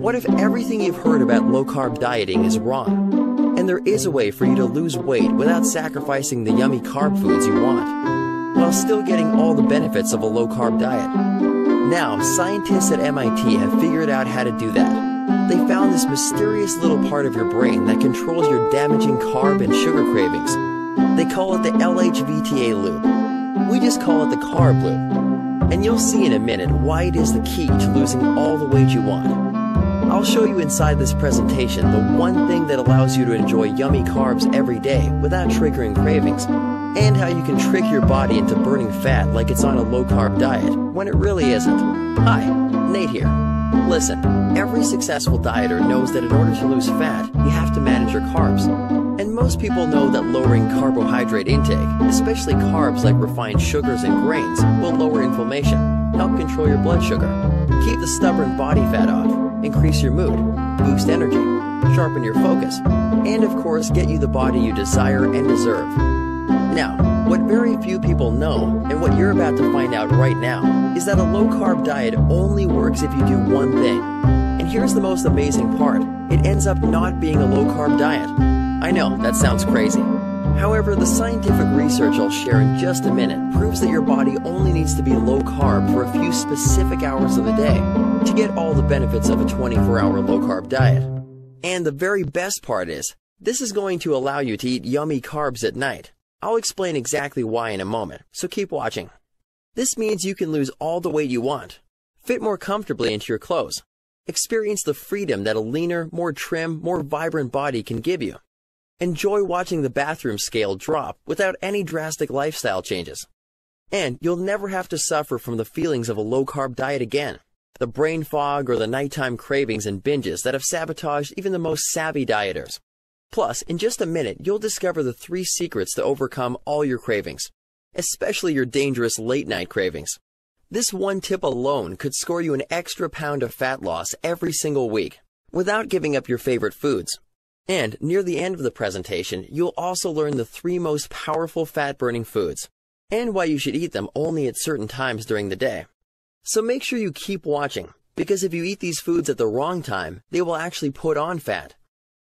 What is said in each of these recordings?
What if everything you've heard about low-carb dieting is wrong, and there is a way for you to lose weight without sacrificing the yummy carb foods you want, while still getting all the benefits of a low-carb diet? Now, scientists at MIT have figured out how to do that. They found this mysterious little part of your brain that controls your damaging carb and sugar cravings. They call it the LHVTA loop. We just call it the carb loop. And you'll see in a minute why it is the key to losing all the weight you want. I'll show you inside this presentation the one thing that allows you to enjoy yummy carbs every day without triggering cravings, and how you can trick your body into burning fat like it's on a low-carb diet when it really isn't. Hi, Nate here. Listen, every successful dieter knows that in order to lose fat, you have to manage your carbs. And most people know that lowering carbohydrate intake, especially carbs like refined sugars and grains, will lower inflammation, help control your blood sugar, keep the stubborn body fat off, increase your mood, boost energy, sharpen your focus, and of course get you the body you desire and deserve. Now, what very few people know, and what you're about to find out right now, is that a low-carb diet only works if you do one thing. And here's the most amazing part. It ends up not being a low-carb diet. I know, that sounds crazy. However, the scientific research I'll share in just a minute proves that your body only needs to be low-carb for a few specific hours of the day to get all the benefits of a 24-hour low-carb diet. And the very best part is, this is going to allow you to eat yummy carbs at night. I'll explain exactly why in a moment, so keep watching. This means you can lose all the weight you want, fit more comfortably into your clothes, experience the freedom that a leaner, more trim, more vibrant body can give you, enjoy watching the bathroom scale drop without any drastic lifestyle changes, and you'll never have to suffer from the feelings of a low-carb diet again, the brain fog or the nighttime cravings and binges that have sabotaged even the most savvy dieters. Plus, in just a minute, you'll discover the 3 secrets to overcome all your cravings, especially your dangerous late-night cravings. This one tip alone could score you an extra pound of fat loss every single week, without giving up your favorite foods. And near the end of the presentation, you'll also learn the 3 most powerful fat-burning foods, and why you should eat them only at certain times during the day. So make sure you keep watching, because if you eat these foods at the wrong time, they will actually put on fat.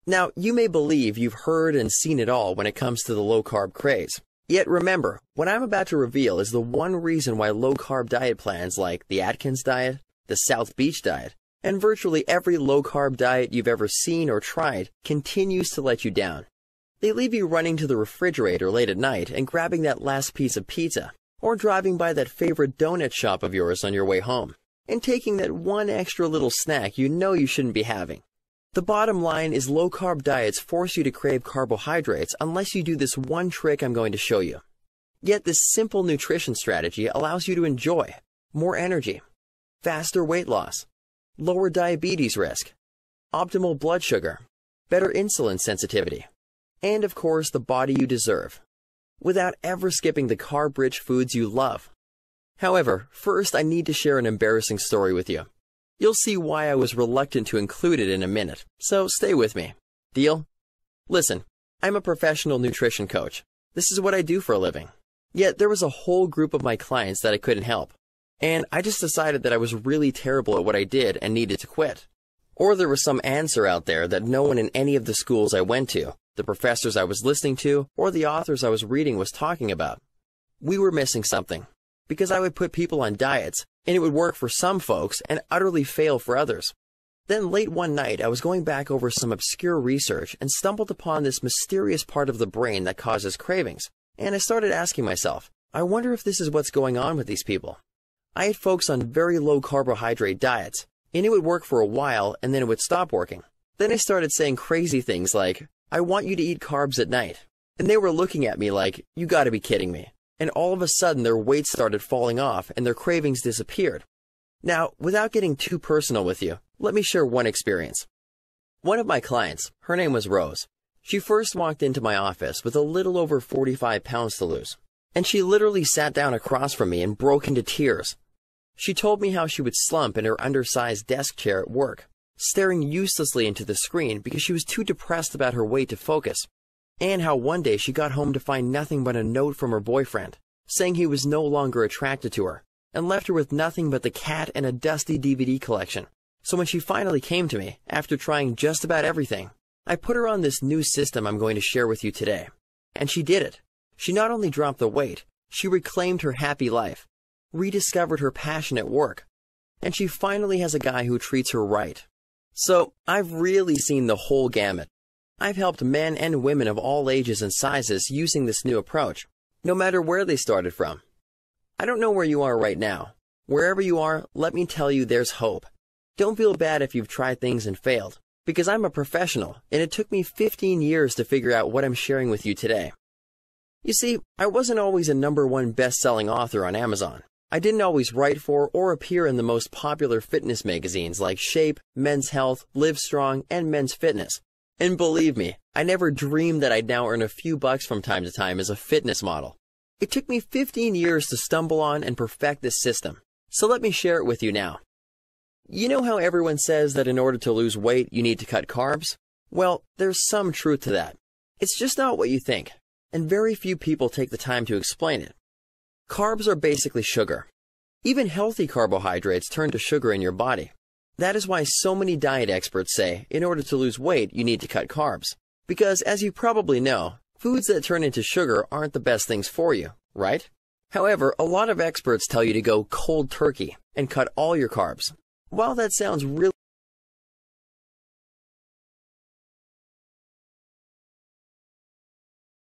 Now, you may believe you've heard and seen it all when it comes to the low-carb craze. Yet remember, what I'm about to reveal is the one reason why low-carb diet plans like the Atkins diet, the South Beach diet, and virtually every low-carb diet you've ever seen or tried continues to let you down. They leave you running to the refrigerator late at night and grabbing that last piece of pizza, or driving by that favorite donut shop of yours on your way home, and taking that one extra little snack you know you shouldn't be having. The bottom line is low-carb diets force you to crave carbohydrates unless you do this one trick I'm going to show you. Yet this simple nutrition strategy allows you to enjoy more energy, faster weight loss, lower diabetes risk, optimal blood sugar, better insulin sensitivity, and of course the body you deserve, without ever skipping the carb-rich foods you love. However, first I need to share an embarrassing story with you. You'll see why I was reluctant to include it in a minute, so stay with me. Deal? Listen, I'm a professional nutrition coach. This is what I do for a living. Yet there was a whole group of my clients that I couldn't help, and I just decided that I was really terrible at what I did and needed to quit. Or there was some answer out there that no one in any of the schools I went to, the professors I was listening to, or the authors I was reading was talking about. We were missing something, because I would put people on diets, and it would work for some folks and utterly fail for others. Then late one night, I was going back over some obscure research and stumbled upon this mysterious part of the brain that causes cravings, and I started asking myself, I wonder if this is what's going on with these people. I had folks on very low carbohydrate diets, and it would work for a while and then it would stop working. Then I started saying crazy things like, I want you to eat carbs at night. And they were looking at me like, you gotta be kidding me. And all of a sudden their weight started falling off and their cravings disappeared. Now, without getting too personal with you, let me share one experience. One of my clients, her name was Rose. She first walked into my office with a little over 45 pounds to lose, and she literally sat down across from me and broke into tears. She told me how she would slump in her undersized desk chair at work, staring uselessly into the screen because she was too depressed about her weight to focus, and how one day she got home to find nothing but a note from her boyfriend, saying he was no longer attracted to her, and left her with nothing but the cat and a dusty DVD collection, So when she finally came to me, after trying just about everything, I put her on this new system I'm going to share with you today. And she did it. She not only dropped the weight, she reclaimed her happy life, rediscovered her passion at work, and she finally has a guy who treats her right. So I've really seen the whole gamut. I've helped men and women of all ages and sizes using this new approach, no matter where they started from. I don't know where you are right now. Wherever you are, let me tell you there's hope. Don't feel bad if you've tried things and failed, because I'm a professional, and it took me 15 years to figure out what I'm sharing with you today. You see, I wasn't always a #1 best-selling author on Amazon. I didn't always write for or appear in the most popular fitness magazines like Shape, Men's Health, Live Strong, and Men's Fitness. And believe me, I never dreamed that I'd now earn a few bucks from time to time as a fitness model. It took me 15 years to stumble on and perfect this system, so let me share it with you now. You know how everyone says that in order to lose weight, you need to cut carbs? Well, there's some truth to that. It's just not what you think, and very few people take the time to explain it. Carbs are basically sugar. Even healthy carbohydrates turn to sugar in your body. That is why so many diet experts say, in order to lose weight, you need to cut carbs. Because, as you probably know, foods that turn into sugar aren't the best things for you, right? However, a lot of experts tell you to go cold turkey and cut all your carbs. While that sounds really